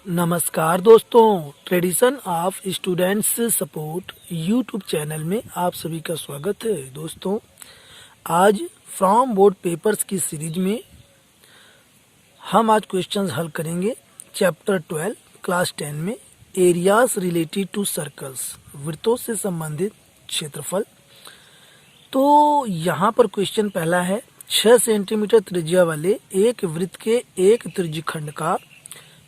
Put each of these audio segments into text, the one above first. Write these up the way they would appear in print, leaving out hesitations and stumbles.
नमस्कार दोस्तों, tradition of students support YouTube channel में आप सभी का स्वागत है। दोस्तों, आज फ्रॉम बोर्ड पेपर्स की सीरीज में हम आज क्वेश्चंस हल करेंगे। चैप्टर 12 क्लास 10 में एरियाज रिलेटेड टू सर्कल्स, वृत्तों से संबंधित क्षेत्रफल। तो यहाँ पर क्वेश्चन पहला है, 6 सेंटीमीटर त्रिज्या वाले एक वृत्त के एक त्रिज्यखंड का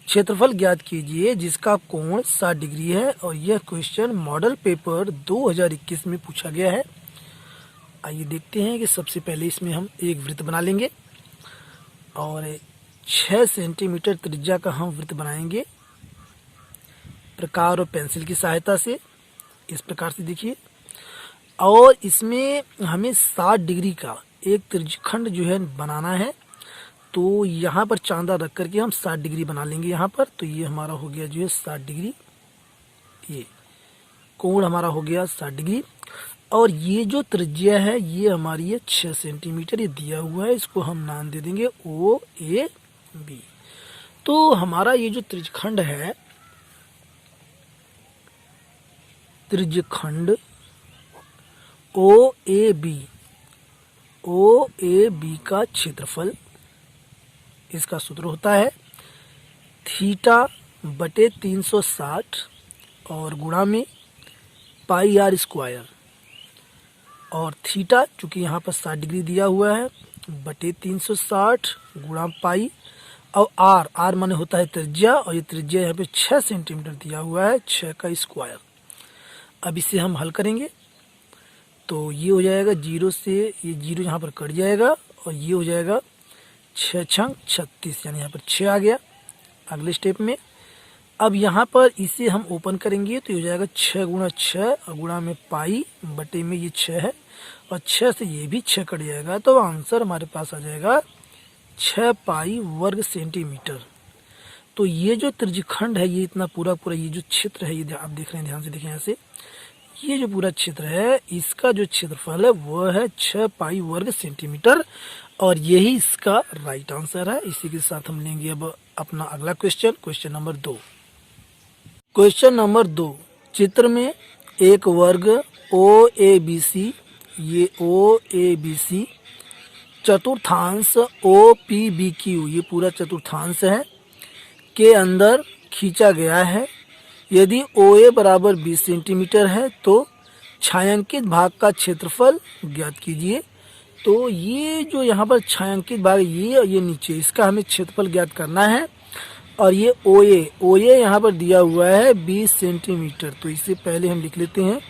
क्षेत्रफल ज्ञात कीजिए जिसका कोण 60 डिग्री है। और यह क्वेश्चन मॉडल पेपर 2021 में पूछा गया है। आइए देखते हैं कि सबसे पहले इसमें हम एक वृत्त बना लेंगे और 6 सेंटीमीटर त्रिज्या का हम वृत्त बनाएंगे प्रकार और पेंसिल की सहायता से। इस प्रकार से देखिए, और इसमें हमें 60 डिग्री का एक त्रिज्यखंड जो है बनाना है। तो यहाँ पर चांदा रख करके हम 60 डिग्री बना लेंगे यहाँ पर। तो ये हमारा हो गया जो है 60 डिग्री, ये कोण हमारा हो गया 60 डिग्री। और ये जो त्रिज्या है ये हमारी है 6 सेंटीमीटर, ये दिया हुआ है, इसको हम नाम दे देंगे ओ ए बी। तो हमारा ये जो त्रिज्यखंड है, त्रिज्यखंड ओ ए बी का क्षेत्रफल, इसका सूत्र होता है थीटा बटे 360 और गुणा में पाई आर स्क्वायर। और थीटा चूंकि यहाँ पर 60 डिग्री दिया हुआ है बटे 360 गुणा पाई, और आर माने होता है त्रिज्या, और ये त्रिज्या यहाँ पे 6 सेंटीमीटर दिया हुआ है, 6 का स्क्वायर। अब इसे हम हल करेंगे तो ये हो जाएगा 0 से, ये 0 यहाँ पर कट जाएगा और ये हो जाएगा 6 छंग 36, यानी यहाँ पर 6 आ गया अगले स्टेप में। अब यहाँ पर इसे हम ओपन करेंगे तो ये हो जाएगा 6 गुणा 6 और गुणा में पाई बटे में ये 6 है, और 6 से ये भी 6 कट जाएगा। तो आंसर हमारे पास आ जाएगा 6 पाई वर्ग सेंटीमीटर। तो ये जो त्रिज्यखंड है, ये इतना पूरा ये जो क्षेत्र है, ये आप देख रहे हैं, ध्यान से देखें यहाँ से, ये जो पूरा क्षेत्र है इसका जो क्षेत्रफल है वह है 6 पाई वर्ग सेंटीमीटर, और यही इसका राइट आंसर है। इसी के साथ हम लेंगे अब अपना अगला question, question number 2। Question number 2, चित्र में एक वर्ग ओ ए बी सी, ये ओ ए बी सी चतुर्थांश ओ पी बी क्यू, ये पूरा चतुर्थांश है, के अंदर खींचा गया है। यदि ओ ए बराबर 20 सेंटीमीटर है तो छायांकित भाग का क्षेत्रफल ज्ञात कीजिए। तो ये जो यहाँ पर छायांकित भाग, ये और ये नीचे, इसका हमें क्षेत्रफल ज्ञात करना है। और ये ओ ए यहाँ पर दिया हुआ है 20 सेंटीमीटर, तो इससे पहले हम लिख लेते हैं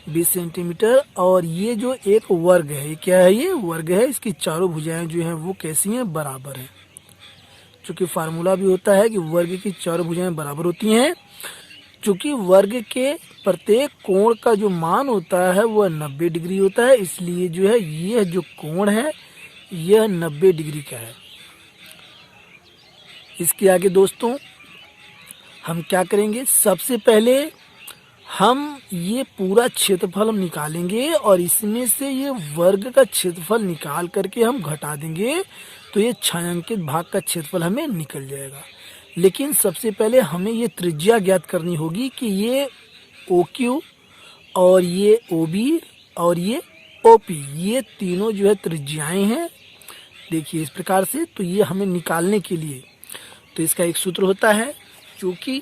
20 सेंटीमीटर। और ये जो एक वर्ग है, ये क्या है, ये वर्ग है, इसकी चारों भुजाएं जो हैं वो कैसी हैं, बराबर है। चूंकि फार्मूला भी होता है कि वर्ग की चारों भुजाएं बराबर होती हैं। चूंकि वर्ग के प्रत्येक कोण का जो मान होता है वह 90 डिग्री होता है, इसलिए जो है यह जो कोण है यह 90 डिग्री का है। इसके आगे दोस्तों हम क्या करेंगे, सबसे पहले हम ये पूरा क्षेत्रफल हम निकालेंगे और इसमें से ये वर्ग का क्षेत्रफल निकाल करके हम घटा देंगे, तो ये छायांकित भाग का क्षेत्रफल हमें निकल जाएगा। लेकिन सबसे पहले हमें ये त्रिज्या ज्ञात करनी होगी कि ये ओ क्यू और ये ओ बी और ये ओ पी, ये तीनों जो है त्रिज्याएं हैं, देखिए इस प्रकार से। तो ये हमें निकालने के लिए, तो इसका एक सूत्र होता है, क्योंकि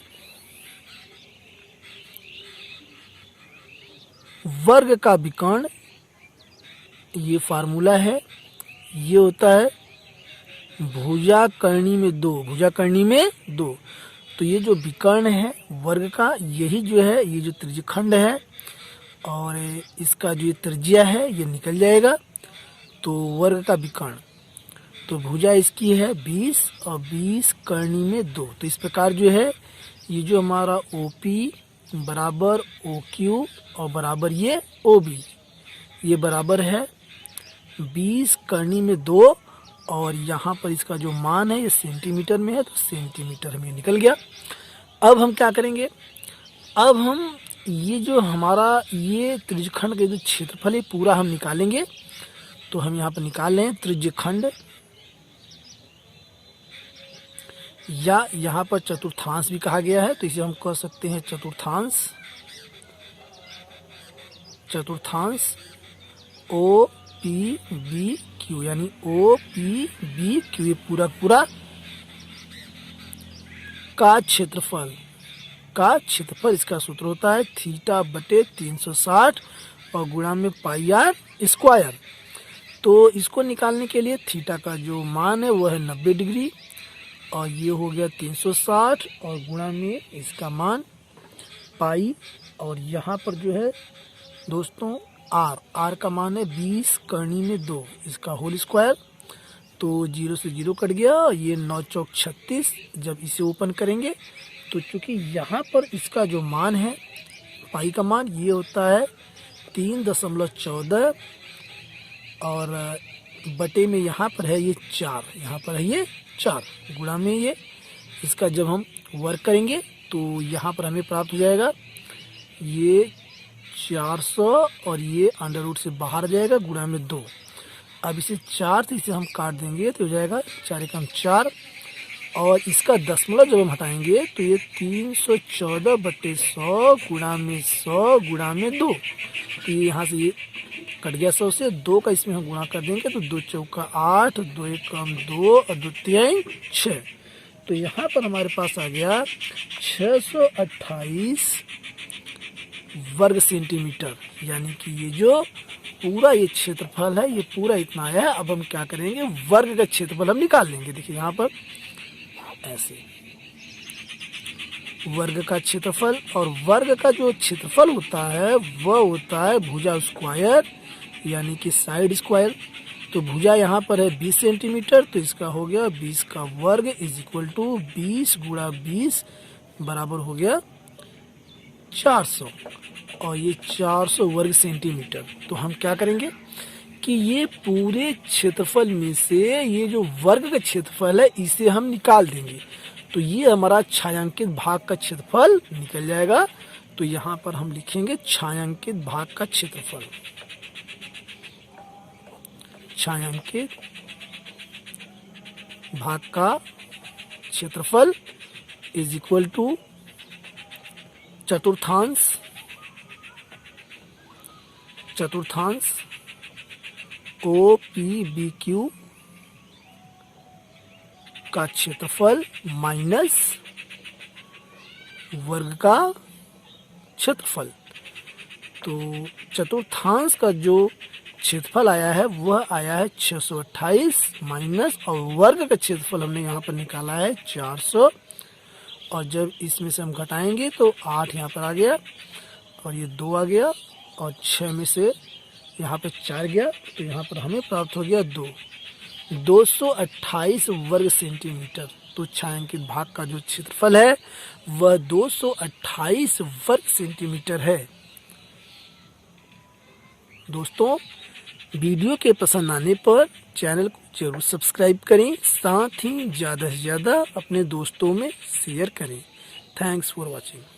वर्ग का विकर्ण, ये फार्मूला है, ये होता है भुजा करनी में 2, भुजा करनी में 2। तो ये जो विकर्ण है वर्ग का, यही जो है ये जो त्रिज्यखंड है, और इसका जो त्रिज्या है ये निकल जाएगा। तो वर्ग का विकर्ण, तो भुजा इसकी है 20 और 20 करनी में 2। तो इस प्रकार जो है ये जो हमारा ओ पी बराबर ओ क्यू और बराबर ये ओ बी, ये बराबर है 20 करनी में 2, और यहाँ पर इसका जो मान है ये सेंटीमीटर में है, तो सेंटीमीटर हमें निकल गया। अब हम क्या करेंगे, अब हम ये जो हमारा ये त्रिज्यखंड के जो क्षेत्रफल है पूरा हम निकालेंगे। तो हम यहाँ पर निकाल लें त्रिज्यखंड, या यहाँ पर चतुर्थांश भी कहा गया है, तो इसे हम कह सकते हैं चतुर्थांश। चतुर्थांश ओ पी बी क्यू, यानी ओ पी बी क्यू, ये पूरा का क्षेत्रफल। इसका सूत्र होता है थीटा बटे 360 और गुणा में पाई आर स्क्वायर। तो इसको निकालने के लिए थीटा का जो मान है वो है 90 डिग्री, और ये हो गया 360 और गुणा में इसका मान पाई, और यहाँ पर जो है दोस्तों आर का मान है 20 करनी में 2, इसका होल स्क्वायर। तो 0 से 0 कट गया, ये 9 चौक 36। जब इसे ओपन करेंगे तो चूंकि यहाँ पर इसका जो मान है पाई का मान ये होता है 3.14, और बटे में यहाँ पर है ये 4, यहाँ पर है ये 4, गुणा में ये इसका जब हम वर्क करेंगे तो यहाँ पर हमें प्राप्त हो जाएगा ये 400, और ये अंडर रूट से बाहर आ जाएगा, गुणा में 2। अब इसे 4 से इसे हम काट देंगे तो हो जाएगा 4 एकम 4, और इसका दशमलव जब हम हटाएंगे तो ये 314 बटे 100 गुणा में 100 गुणा में 2। तो ये यहाँ से ये कट गया 100 से, 2 का इसमें हम गुणा कर देंगे तो 2 चौका 8, 2 एकम 2 और 2 तिहाई 6। तो यहाँ पर हमारे पास आ गया 628 वर्ग सेंटीमीटर, यानी कि ये जो पूरा ये क्षेत्रफल है ये पूरा इतना आया है। अब हम क्या करेंगे, वर्ग का क्षेत्रफल हम निकाल लेंगे। देखिए यहाँ पर ऐसे वर्ग का क्षेत्रफल, और वर्ग का जो क्षेत्रफल होता है वह होता है भुजा स्क्वायर, यानी कि साइड स्क्वायर। तो भुजा यहाँ पर है 20 सेंटीमीटर, तो इसका हो गया 20 का वर्ग इज इक्वल टू 20 गुणा 20 बराबर हो गया 400, और ये 400 वर्ग सेंटीमीटर। तो हम क्या करेंगे कि ये पूरे क्षेत्रफल में से ये जो वर्ग का क्षेत्रफल है इसे हम निकाल देंगे, तो ये हमारा छायांकित भाग का क्षेत्रफल निकल जाएगा। तो यहाँ पर हम लिखेंगे छायांकित भाग का क्षेत्रफल। छायांकित भाग का क्षेत्रफल इज इक्वल टू चतुर्थांश ओ पी बी क्यू का क्षेत्रफल माइनस वर्ग का क्षेत्रफल। तो चतुर्थांश का जो क्षेत्रफल आया है वह आया है 628 माइनस, और वर्ग का क्षेत्रफल हमने यहाँ पर निकाला है 400, और जब इसमें से हम घटाएंगे तो 8 यहाँ पर आ गया, और ये 2 आ गया, और 6 में से यहाँ पे 4 गया, तो यहाँ पर हमें प्राप्त हो गया 228 वर्ग सेंटीमीटर। तो छायांकित भाग का जो क्षेत्रफल है वह 228 वर्ग सेंटीमीटर है। दोस्तों, वीडियो के पसंद आने पर चैनल को जरूर सब्सक्राइब करें, साथ ही ज़्यादा से ज़्यादा अपने दोस्तों में शेयर करें। Thanks for watching.